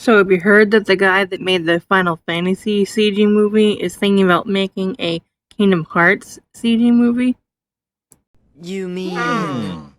So have you heard that the guy that made the Final Fantasy CG movie is thinking about making a Kingdom Hearts CG movie? You mean...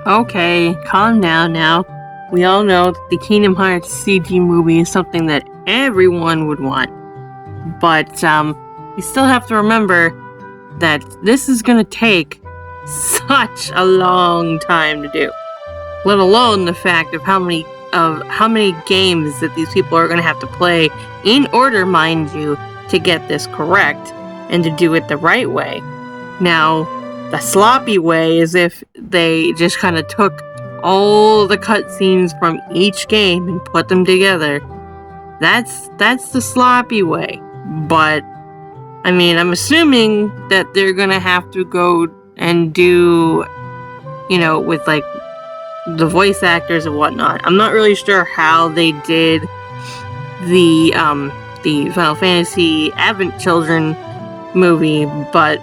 Okay, calm down now. We all know that the Kingdom Hearts CG movie is something that everyone would want. But, you still have to remember that this is gonna take such a long time to do. Let alone the fact of how many games that these people are gonna have to play in order, mind you, to get this correct and to do it the right way. Now, the sloppy way is if they just kind of took all the cutscenes from each game and put them together. That's the sloppy way. But, I mean, I'm assuming that they're gonna have to go and do, with, like, the voice actors and whatnot. I'm not really sure how they did the Final Fantasy Advent Children movie, but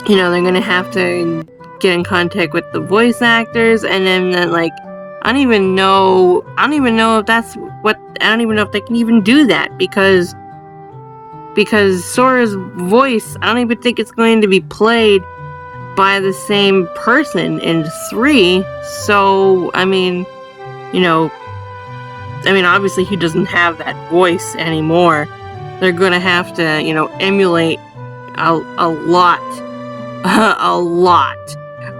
they're gonna have to get in contact with the voice actors, and then like I don't even know if that's what I don't even know if they can even do that because Sora's voice, I don't even think it's going to be played by the same person in 3. So I mean obviously he doesn't have that voice anymore. They're gonna have to emulate a lot a lot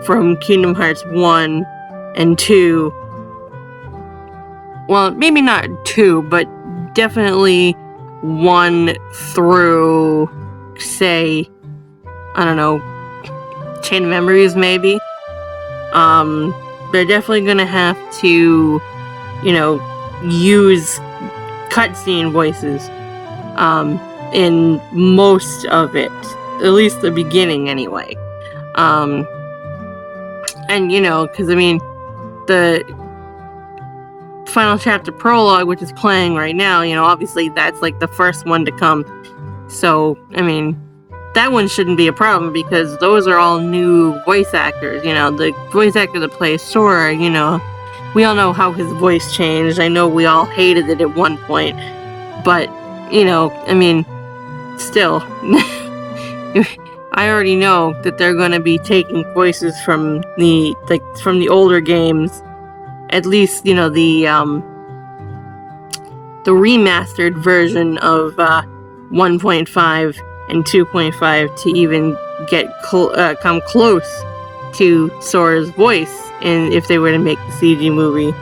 from Kingdom Hearts 1 and 2. Well, maybe not 2, but definitely 1 through, say, I don't know, Chain of Memories, maybe. They're definitely gonna have to, use cutscene voices, in most of it. At least the beginning, anyway. Because, the final chapter prologue, which is playing right now, obviously that's, like, the first one to come. So, that one shouldn't be a problem, because those are all new voice actors, the voice actor that plays Sora, we all know how his voice changed. I know we all hated it at one point, but, still... I already know that they're going to be taking voices from the older games, at least the remastered version of 1.5 and 2.5 to even get come close to Sora's voice, if they were to make the CG movie,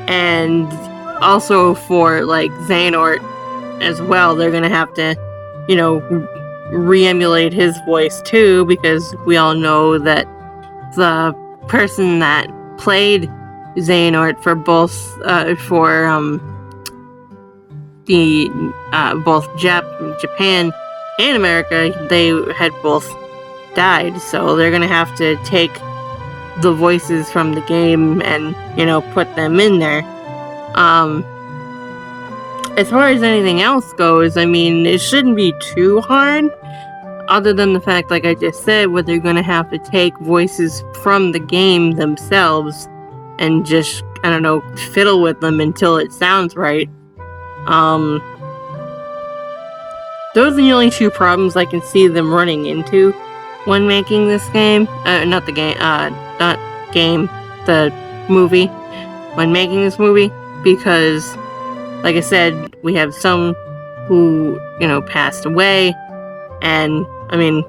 and also for like Xehanort as well, they're going to have to re-emulate his voice too, because we all know that the person that played Xehanort for both both Japan and America, they had both died, so they're gonna have to take the voices from the game and put them in there. As far as anything else goes, it shouldn't be too hard, other than the fact, like I just said, where they're going to have to take voices from the game themselves and just, fiddle with them until it sounds right. Those are the only two problems I can see them running into when making this game. The movie. When making this movie, because... like I said, we have some who, passed away, and,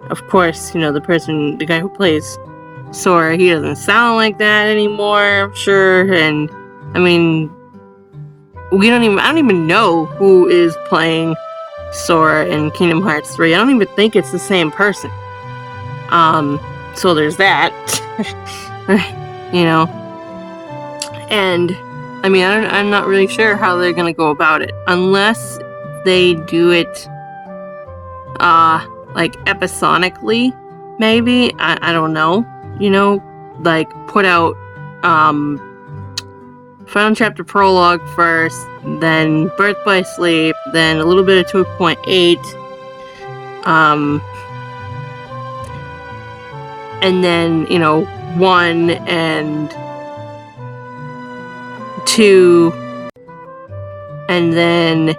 of course, the guy who plays Sora, he doesn't sound like that anymore, I'm sure, and, I don't even know who is playing Sora in Kingdom Hearts 3. I don't even think it's the same person. So there's that. You know. And, I mean, I'm not really sure how they're gonna go about it. Unless they do it, like, episodically, maybe? I don't know. You know, like, put out, Final Chapter Prologue first, then Birth by Sleep, then a little bit of 2.8, and then, you know, 1 and 2, and then,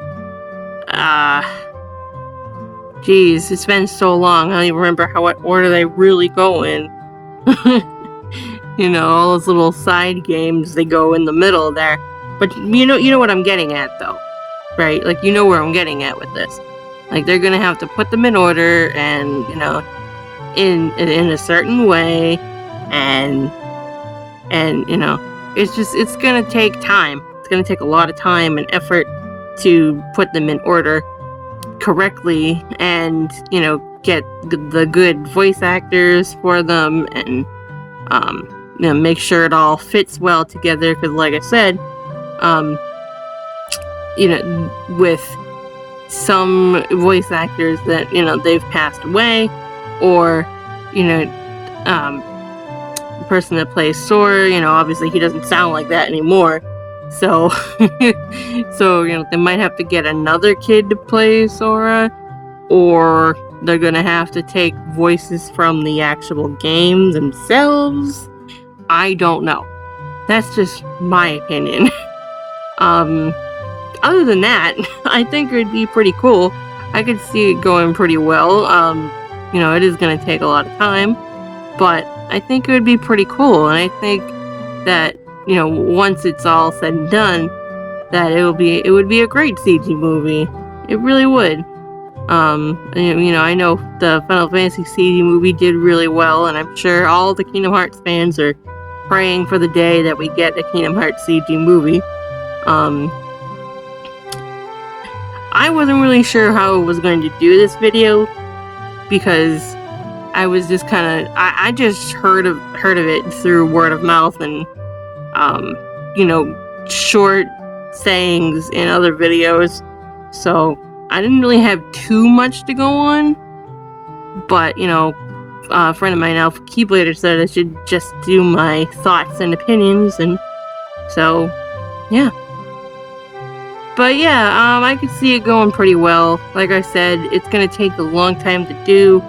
geez, it's been so long, I don't even remember what order they really go in. You know, all those little side games, they go in the middle there. But you know what I'm getting at, though, right? Like, you know where I'm getting at with this. Like, they're gonna have to put them in order, and, you know, in a certain way, and you know, it's gonna take time. It's gonna take a lot of time and effort to put them in order correctly, and, you know, get the good voice actors for them, and you know, make sure it all fits well together. Because, like I said, you know, with some voice actors that, you know, they've passed away, or, you know, the person that plays Sora, you know, obviously he doesn't sound like that anymore. So, so, you know, they might have to get another kid to play Sora, or they're gonna have to take voices from the actual game themselves. I don't know. That's just my opinion. Other than that, I think it would be pretty cool. I could see it going pretty well. You know, it is gonna take a lot of time, but I think it would be pretty cool, and I think that, you know, once it's all said and done, that it would be a great CG movie. It really would. You know, I know the Final Fantasy CG movie did really well, and I'm sure all the Kingdom Hearts fans are praying for the day that we get a Kingdom Hearts CG movie. I wasn't really sure how I was going to do this video, because I was just kind of, I just heard of it through word of mouth, and you know, short sayings in other videos, so I didn't really have too much to go on. But, you know, a friend of mine, Alpha Keyblade, said I should just do my thoughts and opinions, and so, yeah. But yeah, I could see it going pretty well. Like I said, it's gonna take a long time to do,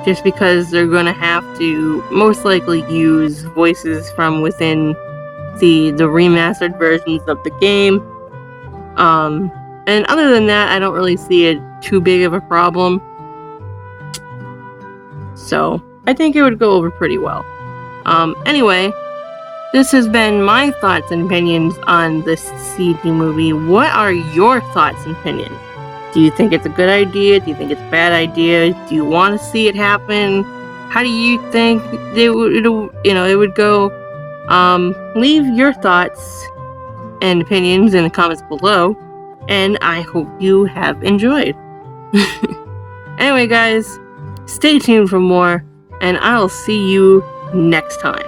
just because they're gonna have to most likely use voices from within the remastered versions of the game. And other than that, I don't really see it too big of a problem. So, I think it would go over pretty well. Anyway, this has been my thoughts and opinions on this CG movie. What are your thoughts and opinions? Do you think it's a good idea? Do you think it's a bad idea? Do you want to see it happen? How do you think it would go? Leave your thoughts and opinions in the comments below, and I hope you have enjoyed. Anyway, guys, stay tuned for more, and I'll see you next time.